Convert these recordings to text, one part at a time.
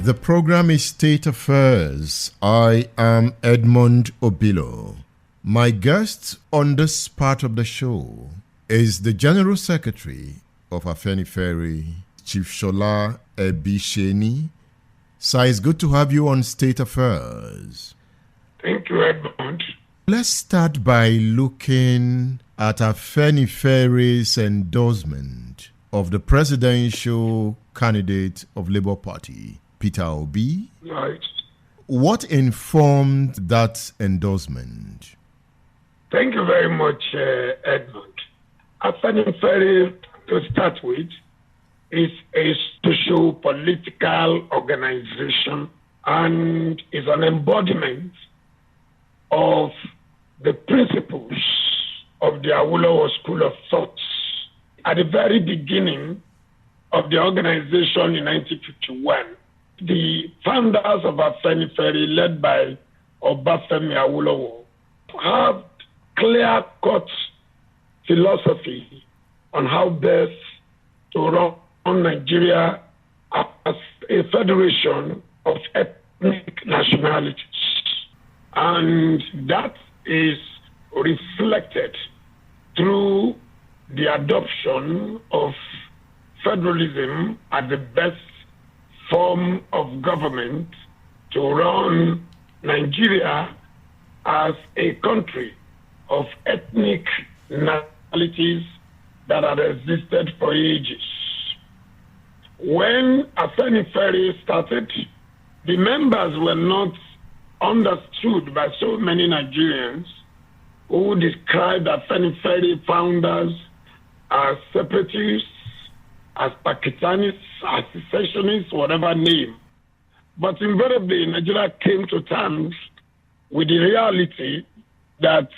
The program is State Affairs. I am Edmund Obilo. My guest on this part of the show is the General Secretary of Afenifere, Chief Sola Ebiseni. Sir, it's good to have you on State Affairs. Thank you, Edmund. Let's start by looking at Afenifere's endorsement of the presidential candidate of Labour Party, Peter Obi. Right. What informed that endorsement? Thank you very much, Edmund. Afenifere, to start with, is a socio-political organization and is an embodiment of the principles of the Awolowo School of Thought. At the very beginning of the organization in 1951, the founders of Afenifere, led by Obafemi Awolowo, have clear-cut philosophy on how best to run Nigeria as a federation of ethnic nationalities. And that is reflected through the adoption of federalism as the best form of government to run Nigeria as a country of ethnic nationalities that had existed for ages. When Afenifere started, the members were not understood by so many Nigerians who described Afenifere founders as separatists, as Pakistanists, as secessionists, whatever name. But invariably, Nigeria came to terms with the reality that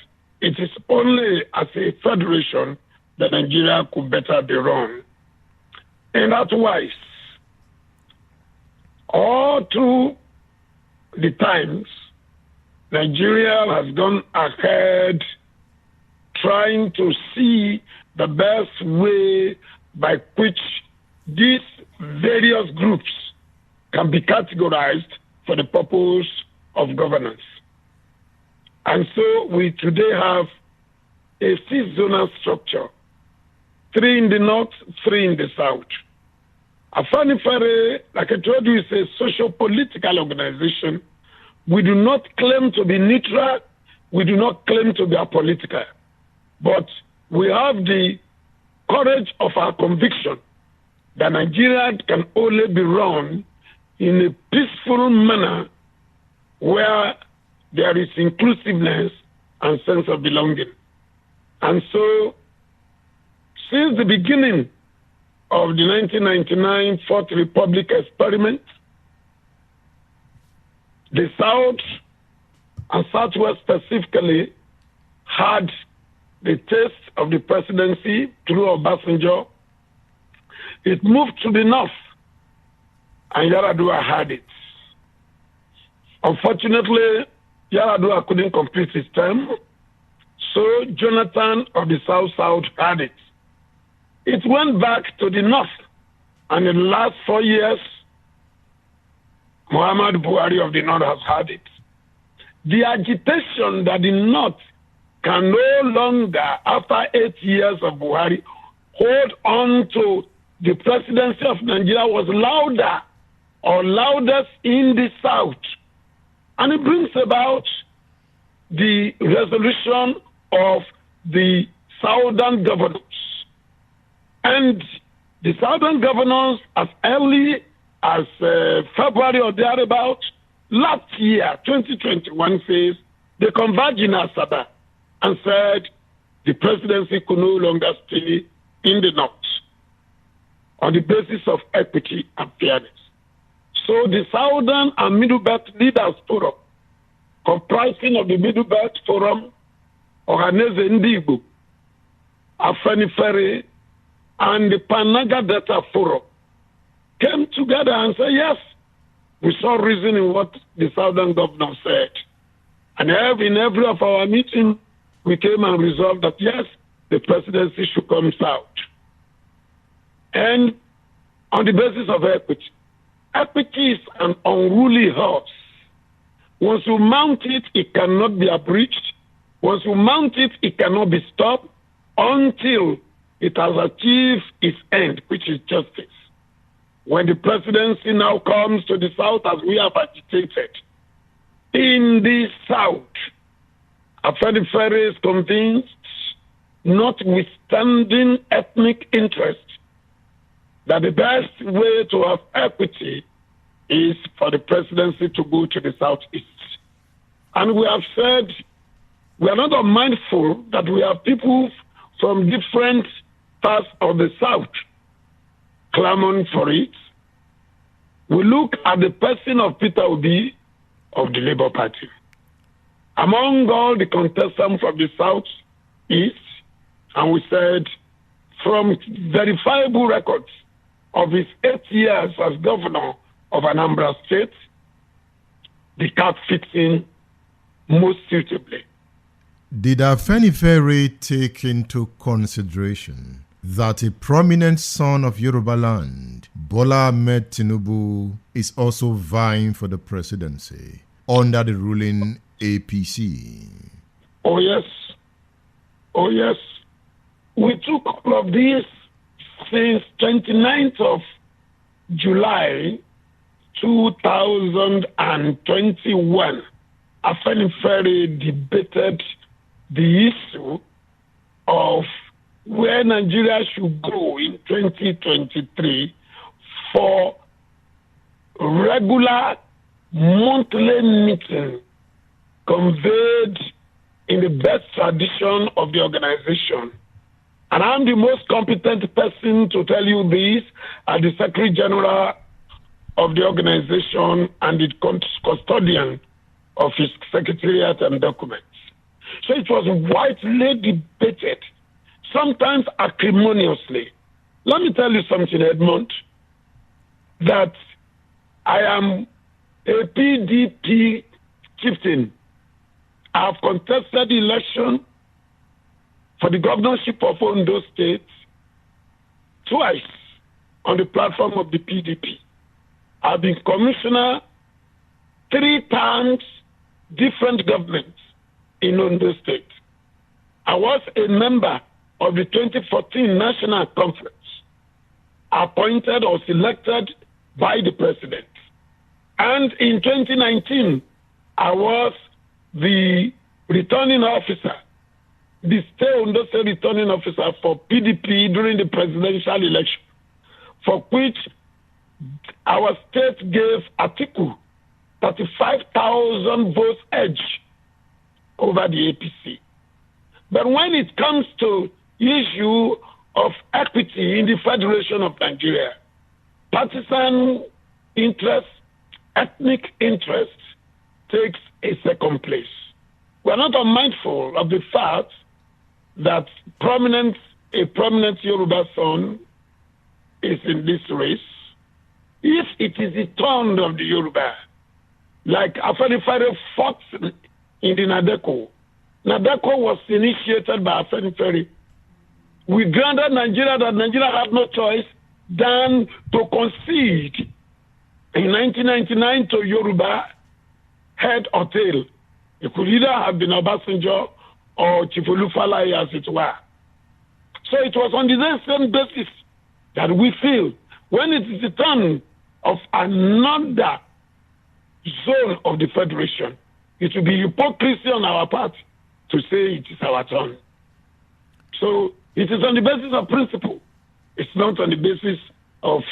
it is only as a federation that Nigeria could better be run. And otherwise, all through the times, Nigeria has gone ahead trying to see the best way by which these various groups can be categorized for the purpose of governance. And so we today have a six-zonal structure, 3 in the north, 3 in the south. Afenifere, like I told you, is a socio-political organization. We do not claim to be neutral. We do not claim to be apolitical. But we have the courage of our conviction that Nigeria can only be run in a peaceful manner where there is inclusiveness and sense of belonging. And so, since the beginning of the 1999 Fourth Republic experiment, the South and Southwest specifically had the taste of the presidency through Obasanjo. It moved to the north, and Yar'Adua had it. Unfortunately, Yar'Adua couldn't complete his term, so Jonathan of the South had it. It went back to the north, and in the last 4 years, Muhammad Buhari of the north has had it. The agitation that the north can no longer, after 8 years of Buhari, hold on to the presidency of Nigeria was louder or loudest in the south. And it brings about the resolution of the southern governors. And the southern governors, as early as February or thereabout, last year, 2021, says they converged in Asaba and said the presidency could no longer stay in the north on the basis of equity and fairness. So the Southern and Middle Belt Leaders Forum, comprising of the Middle Belt Forum, Ohaneze Igbo, Afenifere, and the Pan Delta Forum, came together and said, yes, we saw reason in what the Southern governor said. And in every of our meetings, we came and resolved that, yes, the presidency should come south. And on the basis of equity, equity is an unruly horse. Once you mount it, it cannot be abridged. Once you mount it, it cannot be stopped until it has achieved its end, which is justice. When the presidency now comes to the South, as we have agitated, in the South, Afenifere is convinced, notwithstanding ethnic interest, that the best way to have equity is for the presidency to go to the Southeast. And we have said, we are not unmindful that we have people from different parts of the South clamoring for it. We look at the person of Peter Obi of the Labour Party. Among all the contestants from the Southeast, and we said, from verifiable records of his 8 years as governor of Anambra State, the cat fits in most suitably. Did Afenifere take into consideration that a prominent son of Yoruba land, Bola Ahmed Tinubu, is also vying for the presidency under the ruling APC? Oh yes. Oh yes. We took all of this since 29th of July 2021. Afenifere debated the issue of where Nigeria should go in 2023 for regular monthly meeting conveyed in the best tradition of the organization. And I'm the most competent person to tell you this as the Secretary General of the organization and the custodian of his secretariat and documents. So it was widely debated, sometimes acrimoniously. Let me tell you something, Edmund, that I am a PDP chieftain. I have contested the election for the governorship of Ondo State twice on the platform of the PDP. I've been commissioner 3 times, different governments in Ondo State. I was a member of the 2014 National Conference, appointed or selected by the president. And in 2019, I was the returning officer, the State Ondo State returning officer for PDP during the presidential election, for which our state gave Atiku 35,000 votes edge over the APC. But when it comes to issue of equity in the Federation of Nigeria, partisan interest, ethnic interest takes a second place. We are not unmindful of the fact that a prominent Yoruba son is in this race. If it is the turn of the Yoruba, like Afenifere fought in the Nadeko. Nadeko was initiated by Afenifere. We granted Nigeria that Nigeria had no choice than to concede in 1999 to Yoruba, head or tail. It could either have been Obasanjo or Chief Olufalaye, as it were. So it was on the same basis that we feel when it is the turn of another zone of the Federation, it will be hypocrisy on our part to say it is our turn. So it is on the basis of principle. It's not on the basis of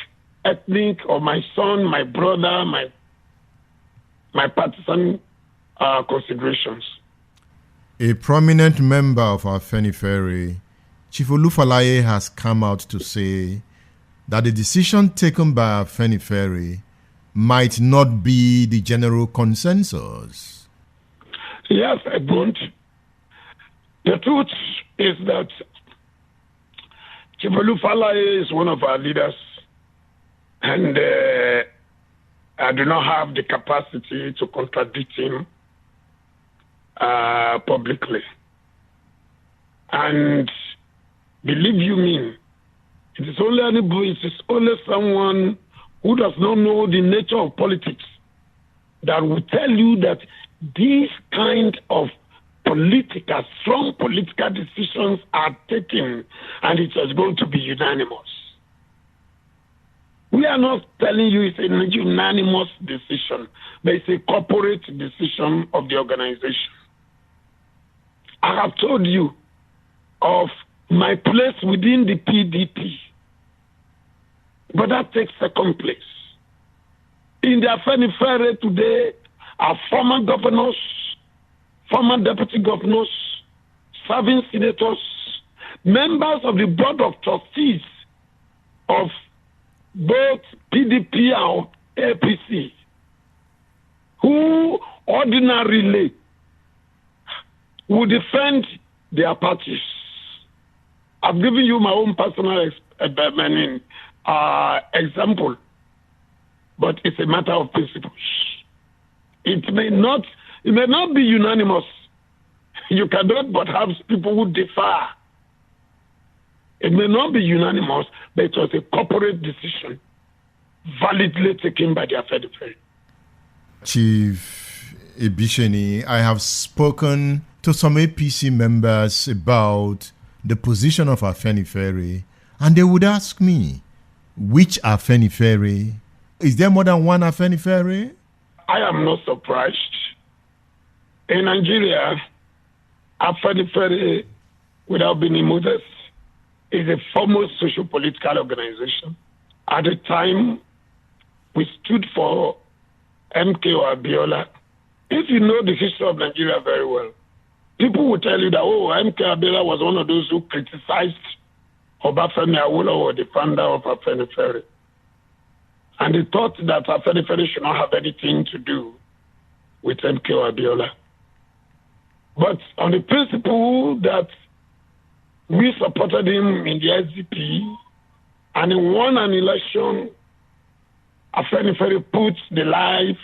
ethnic or my son, my brother, my partisan considerations. A prominent member of Afenifere, Chief Olufalaye, has come out to say that the decision taken by Afenifere might not be the general consensus. Yes, I don't. The truth is that Chief Olufalaye is one of our leaders, and I do not have the capacity to contradict him publicly. And believe you me, it is only someone who does not know the nature of politics that will tell you that these kind of strong political decisions are taken and it is going to be unanimous. We are not telling you it's a unanimous decision, but it's a corporate decision of the organization. I have told you of my place within the PDP, but that takes second place. In the Afenifere today are former governors, former deputy governors, serving senators, members of the board of trustees of both PDP and APC, who ordinarily would defend their parties. I've given you my own personal example, but it's a matter of principles. It may not be unanimous. You cannot but have people who differ. It may not be unanimous, but it was a corporate decision validly taken by the Afenifere. Chief Ebiseni, I have spoken to some APC members about the position of Afenifere, and they would ask me, which Afenifere? Is there more than one Afenifere? I am not surprised. In Nigeria, Afenifere, without being modest, is a foremost socio-political organization. At the time, we stood for MKO Abiola. If you know the history of Nigeria very well, people will tell you that, MKO Abiola was one of those who criticized Obafemi Awolowo, the founder of Afenifere. And they thought that Afenifere should not have anything to do with MKO Abiola. But on the principle that we supported him in the SDP, and he won an election, Afenifere put the lives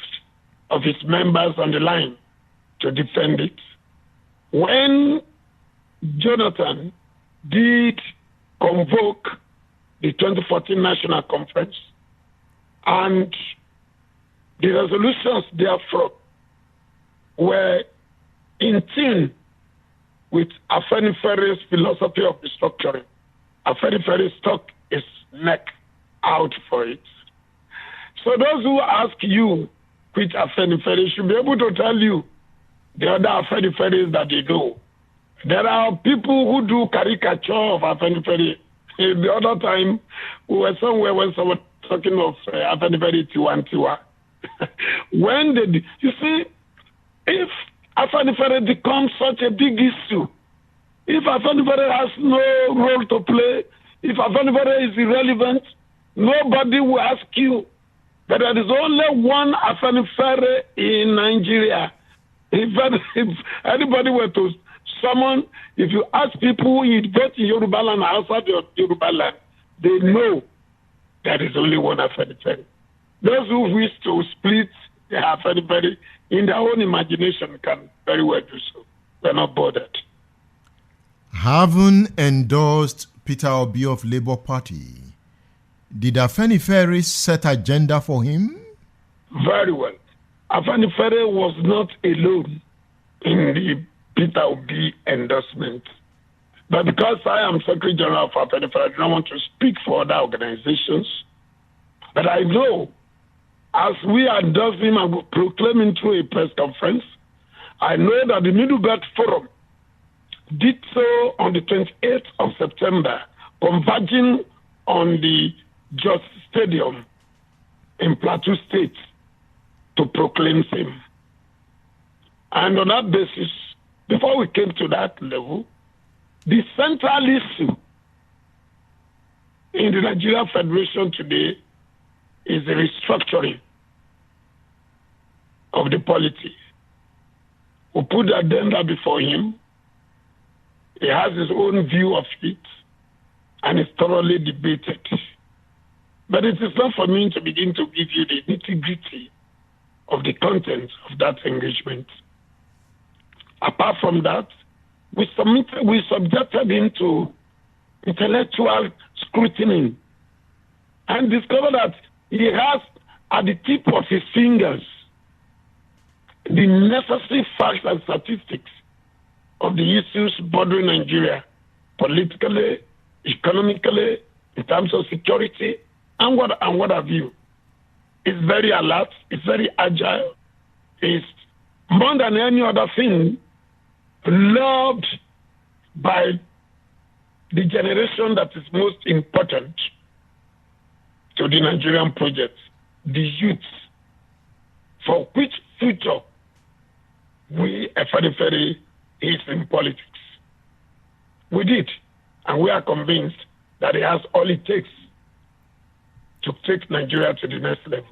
of its members on the line to defend it. When Jonathan did convoke the 2014 National Conference, and the resolutions therefore were in tune with Afenifere's philosophy of restructuring. Afenifere stuck its neck out for it. So those who ask you which Afenifere should be able to tell you the other Afeniferes that they know. There are people who do caricature of Afenifere. The other time, we were somewhere when someone was talking of Afenifere Tiwantiwa. When they, you see, if Afenifere becomes such a big issue, if Afenifere has no role to play, if Afenifere is irrelevant, nobody will ask you. But there is only one Afenifere in Nigeria. If anybody were to summon, if you ask people who vote in Yoruba land outside of Yoruba land, they know there is only one Afenifere. Those who wish to split the Afenifere in their own imagination can very well do so. We're not bothered. Having endorsed Peter Obi of Labour Party, did Afenifere set agenda for him? Very well. Afenifere was not alone in the Peter Obi endorsement. But because I am Secretary General of Afenifere, I do not want to speak for other organizations. But I know, as we endorse him and proclaim him through a press conference, I know that the Middle Belt Forum did so on the 28th of September, converging on the Jos Stadium in Plateau State to proclaim him. And on that basis, before we came to that level, the central issue in the Nigeria Federation today is the restructuring of the polity. We put the agenda before him. He has his own view of it, and it's thoroughly debated. But it is not for me to begin to give you the nitty-gritty of the content of that engagement. Apart from that, we subjected him to intellectual scrutiny and discovered that he has at the tip of his fingers the necessary facts and statistics of the issues bothering Nigeria politically, economically, in terms of security, and what have you. It's very alert, it's very agile, it's more than any other thing loved by the generation that is most important to the Nigerian project, the youth, for which future we, Afenifere, is in politics. We did, and we are convinced that it has all it takes to take Nigeria to the next level.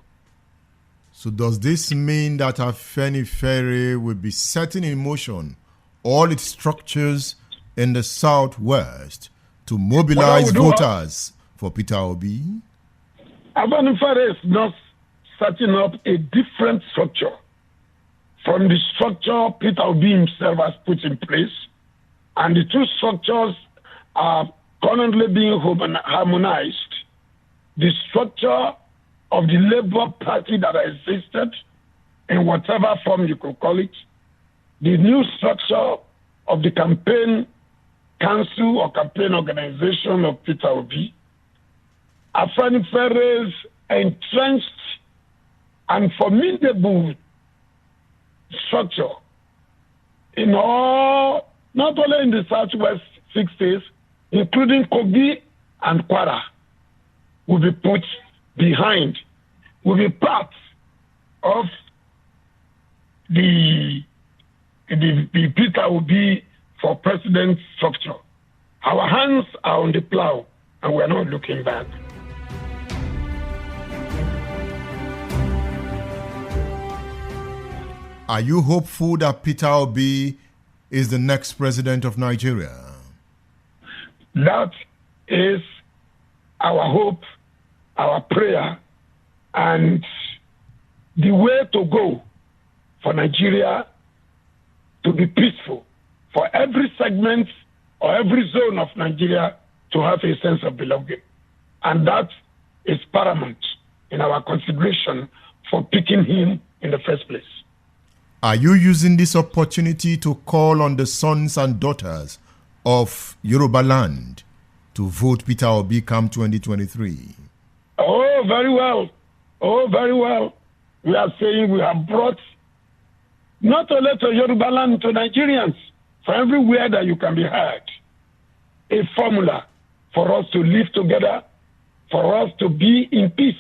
So does this mean that Afenifere will be setting in motion all its structures in the Southwest to mobilize voters for Peter Obi? Afenifere is not setting up a different structure from the structure Peter Obi himself has put in place, and the two structures are currently being harmonized. The structure of the Labour Party that existed, in whatever form you could call it, the new structure of the campaign council or campaign organization of Peter Obi, Afenifere's entrenched and formidable structure in all, not only in the Southwest 6 states, including Kogi and Kwara, will be put behind, will be part of the Peter Obi for president structure. Our hands are on the plow and we're not looking back. Are you hopeful that Peter Obi is the next president of Nigeria? That is our hope, our prayer, and the way to go for Nigeria to be peaceful, for every segment or every zone of Nigeria to have a sense of belonging. And that is paramount in our consideration for picking him in the first place. Are you using this opportunity to call on the sons and daughters of Yoruba land to vote Peter Obi come 2023? Oh, very well. Oh, very well. We are saying we have brought not only to Yoruba land, to Nigerians, for everywhere that you can be heard, a formula for us to live together, for us to be in peace.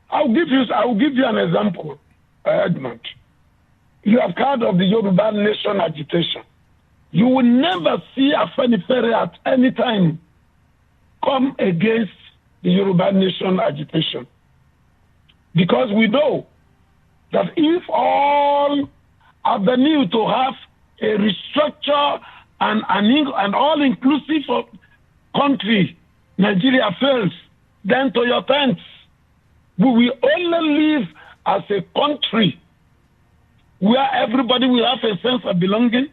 I will give you an example, Edmund. You have heard of the Yoruba nation agitation. You will never see Afenifere at any time come against the Yoruba nation agitation. Because we know that if all avenue to have a restructure and all-inclusive country, Nigeria fails, then to your tents, we will only live as a country where everybody will have a sense of belonging,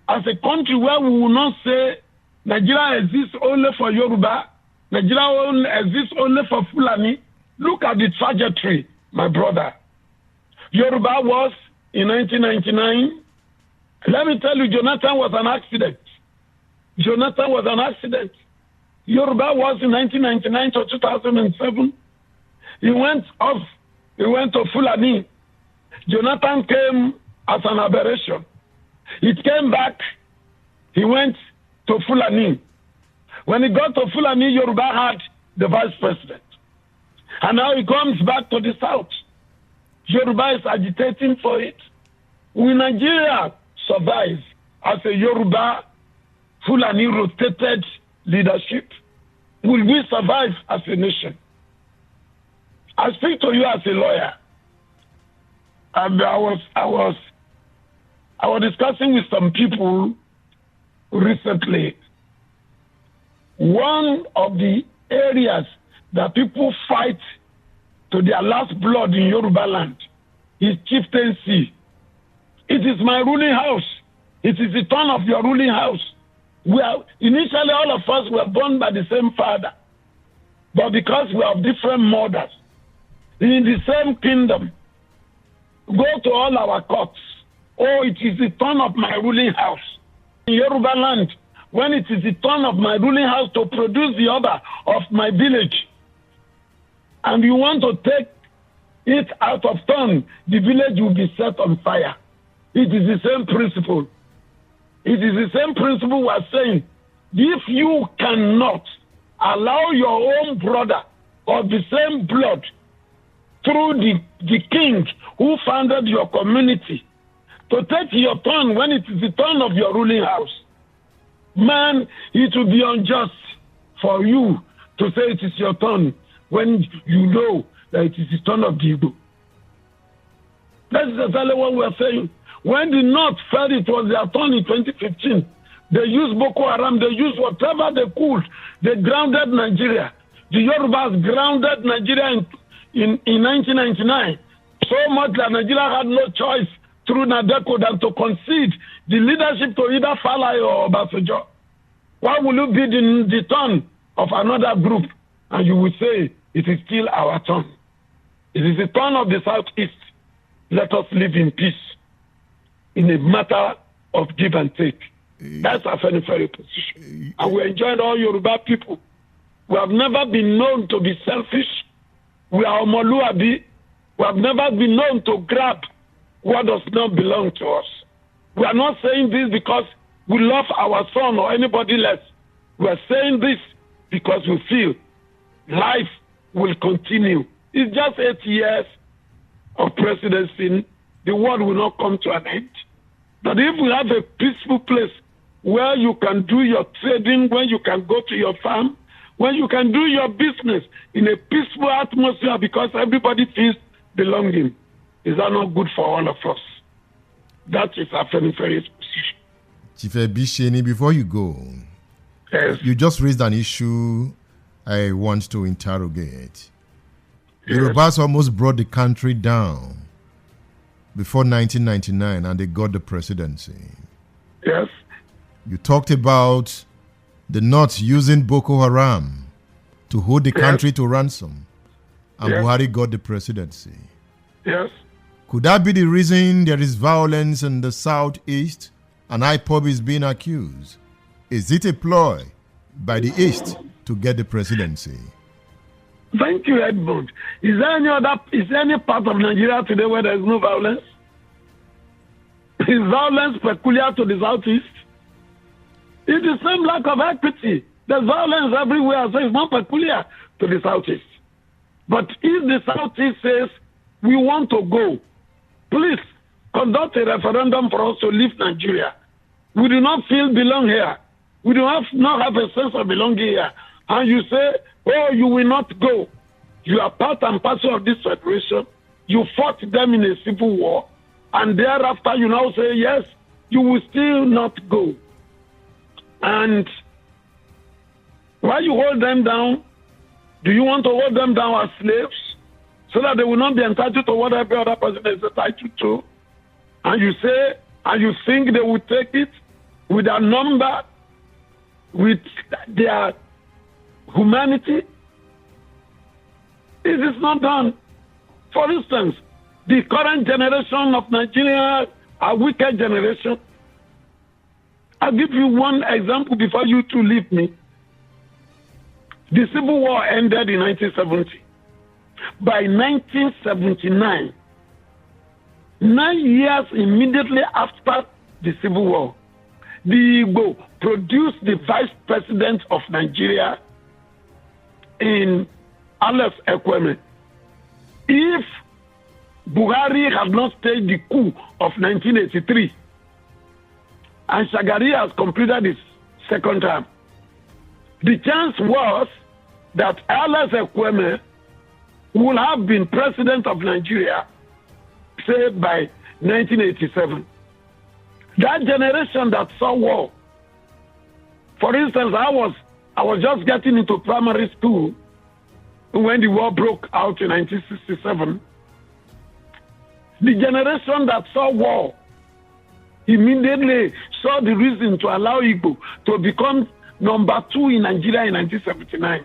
as a country where we will not say Nigeria exists only for Yoruba, Nigeria exists only for Fulani. Look at the trajectory, my brother. Yoruba was in 1999. Let me tell you, Jonathan was an accident. Jonathan was an accident. Yoruba was in 1999 to 2007. He went to Fulani. Jonathan came as an aberration. He came back. He went to Fulani. When he got to Fulani, Yoruba had the vice president. And now he comes back to the south. Yoruba is agitating for it. Will Nigeria survive as a Yoruba Fulani rotated leadership? Will we survive as a nation? I speak to you as a lawyer. And I was discussing with some people recently. One of the areas that people fight to their last blood in Yoruba land is chieftaincy. It is my ruling house. It is the turn of your ruling house. Initially, all of us were born by the same father. But because we have different mothers, in the same kingdom go to all our courts. Oh, it is the turn of my ruling house. In Yoruba land, when it is the turn of my ruling house to produce the order of my village, and you want to take it out of turn, the village will be set on fire. It is the same principle. It is the same principle we are saying. If you cannot allow your own brother of the same blood through the king who founded your community to take your turn when it is the turn of your ruling house, man, it will be unjust for you to say it is your turn when you know that it is the turn of the Igbo. That is exactly what we are saying. When the North felt it was their turn in 2015, they used Boko Haram, they used whatever they could. They grounded Nigeria. The Yorubas grounded Nigeria in 1999. So much that Nigeria had no choice through Nadeko than to concede the leadership to either Falai or Obasanjo. Why will it be the turn of another group? And you will say, it is still our turn. It is the turn of the Southeast. Let us live in peace in a matter of give and take. That's our Afenifere position. And we enjoyed all Yoruba people. We have never been known to be selfish. We are Omoluabi. We have never been known to grab what does not belong to us. We are not saying this because we love our son or anybody less. We are saying this because we feel life will continue. It's just 8 years of presidency. The world will not come to an end. But if we have a peaceful place where you can do your trading, where you can go to your farm, where you can do your business in a peaceful atmosphere because everybody feels belonging, is that not good for all of us? That is Afenifere's position. Chief Ebiseni, before you go, yes. You just raised an issue I want to interrogate. Yes. Yorubas almost brought the country down before 1999 and they got the presidency. Yes. You talked about the North using Boko Haram to hold the country to ransom, and Buhari got the presidency. Yes. Could that be the reason there is violence in the Southeast and IPOB is being accused? Is it a ploy by the East to get the presidency? Thank you, Edmund. Is there any part of Nigeria today where there is no violence? Is violence peculiar to the Southeast? It's the same lack of equity. There's violence everywhere, so it's not peculiar to the Southeast. But if the Southeast says, we want to go, please conduct a referendum for us to leave Nigeria. We do not feel belong here. We do not have a sense of belonging here. And you say, oh, you will not go. You are part and parcel of this federation. You fought them in a civil war. And thereafter you now say, yes, you will still not go. And why you hold them down? Do you want to hold them down as slaves so that they will not be entitled to what every other person is entitled to? And you say, and you think they will take it with their number, with their humanity? It is not done. For instance, the current generation of Nigeria, a wicked generation. I'll give you one example before you two leave me. The Civil War ended in 1970. By 1979, 9 years immediately after the Civil War, the Igbo produced the Vice President of Nigeria in Alex Ekweme. If Buhari had not staged the coup of 1983, and Shagari has completed his second term, the chance was that Alex Ekweme would have been president of Nigeria, say by 1987. That generation that saw war. For instance, I was just getting into primary school when the war broke out in 1967. The generation that saw war immediately saw the reason to allow Igbo to become number 2 in Nigeria in 1979.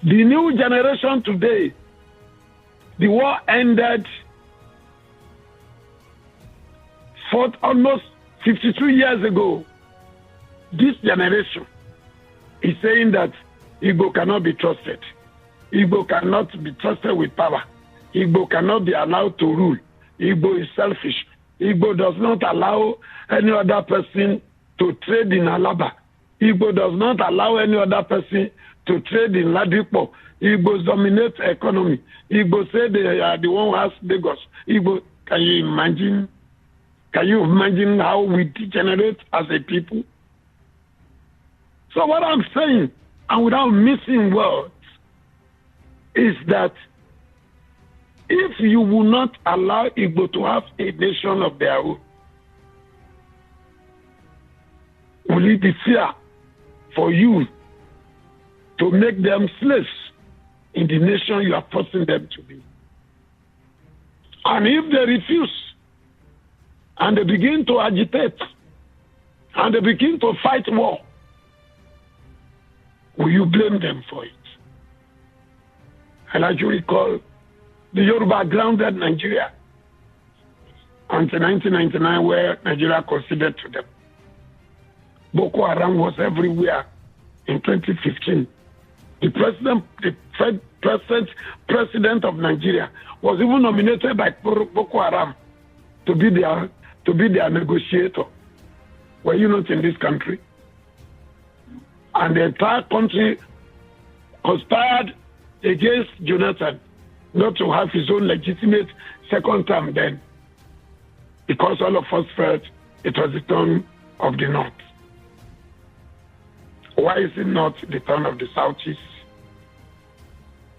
The new generation today, the war ended for almost 52 years ago. This generation is saying that Igbo cannot be trusted. Igbo cannot be trusted with power. Igbo cannot be allowed to rule. Igbo is selfish. Igbo does not allow any other person to trade in Alaba. Igbo does not allow any other person to trade in Ladipo. Igbo dominate economy. Igbo say they are the one who has Lagos. Igbo, can you imagine? Can you imagine how we degenerate as a people? So what I'm saying, and without missing words, is that if you will not allow Igbo to have a nation of their own, will it be fair for you to make them slaves in the nation you are forcing them to be? And if they refuse, and they begin to agitate, and they begin to fight war, will you blame them for it? And as you recall, the Yoruba grounded Nigeria until 1999, where Nigeria conceded to them. Boko Haram was everywhere in 2015. The president of Nigeria was even nominated by Boko Haram to be their negotiator. Were you not in this country? And the entire country conspired against Jonathan not to have his own legitimate second term then, because all of us felt it was the turn of the North. Why is it not the turn of the Southeast?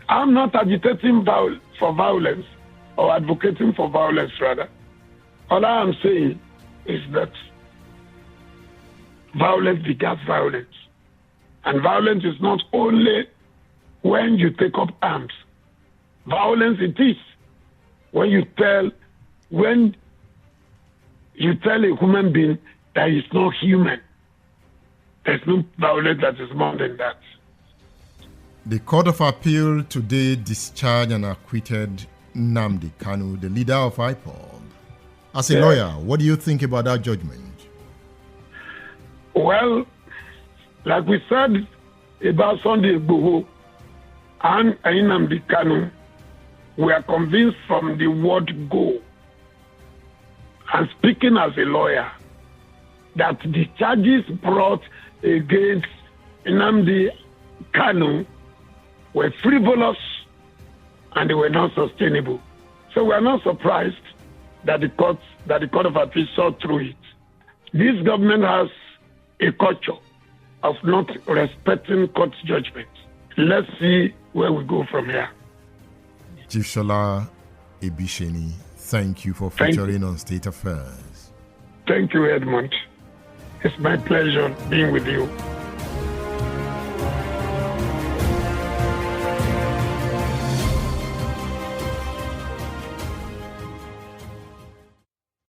I'm not agitating for violence or advocating for violence, rather. All I am saying is that violence begets violence. And violence is not only when you take up arms. Violence it is when you tell a human being that is not human. There's no violence that is more than that. The Court of Appeal today discharged and acquitted Nnamdi Kanu, the leader of IPOB. As a lawyer, what do you think about that judgment? Well, like we said about Sunday Igbo and Nnamdi Kanu, we are convinced from the word go, and speaking as a lawyer, that the charges brought against Nnamdi Kanu were frivolous and they were not sustainable. So we are not surprised that the Court of Appeal saw through it. This government has a culture of not respecting court judgment. Let's see where we go from here. Chief Sola Ebiseni, thank you for featuring on State Affairs. Thank you, Edmund. It's my pleasure being with you.